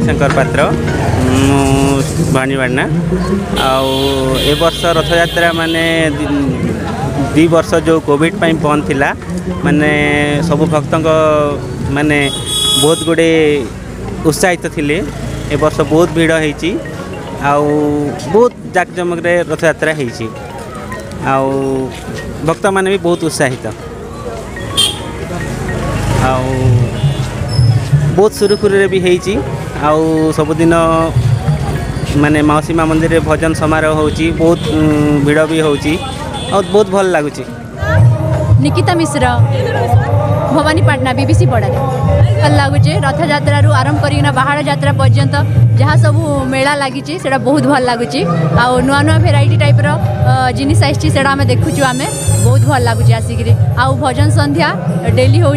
हरिशंकर पात्र भाणीवाड़ना ए वर्ष रथ यात्रा माने 2 वर्ष जो कोविड पाई बंद थिला माने सब भक्त माने बहुत गुड़े उत्साहित थिले। ए वर्ष बहुत भीड़ होती बहुत जाकजमक रथ यात्रा होती भक्त माने भी बहुत उत्साहित बहुत सुरुखुरु भी होती सबुदिन माने मौसी माँ मंदिर भजन समारोह होची बहुत भीड़ भी होची और बहुत भल लगुच। निकिता मिश्र भवानीपाटना बीबीसी बड़ा भल लगुचे रथ यात्रा आरंभ करना बाहर यात्रा पर्यंत जहाँ सब मेला लगी से बहुत भल लगुच नुआ नुआ भेराइटी टाइप जिनिस आई आम देखुचु आम बहुत भल लगुच आसिक भजन संध्या डेली हो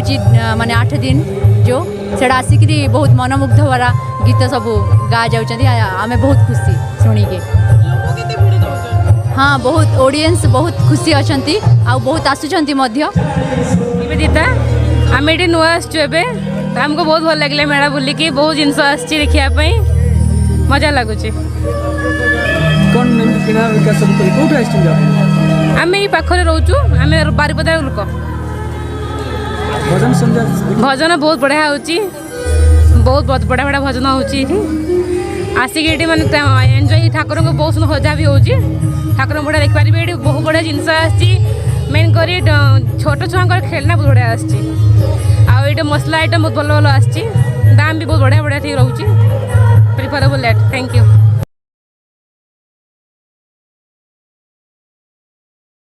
माने 8 दिन जो से आसिक बहुत मनमुग्ध भरा गीत सब गा जामें बहुत खुशी शुणिके। हाँ बहुत ऑडियंस बहुत खुशी अच्छा बहुत आसुंच निवेदिता आम ये नुआ आसुए आमको बहुत भल लगे मेला बुलिकी बहुत जिनस आखापी मजा लगुच। आम ये पाखे रोचु आम बारिपदा लोक भजन बहुत बढ़िया हो बहुत बढ़िया बढ़िया भजन हो आसिक ये मैंने एंजॉय ठाकुर को बहुत सुंदर सजा भी हो ठाकुर बढ़िया देखिपारे ये बहुत बढ़िया जिनस मेन कर छोट छुआ खेलना बहुत बढ़िया आसटे मसला आइटम बहुत भल भल आम भी बहुत बढ़िया बढ़िया रोचे प्रिफरेबल एट थैंक यू।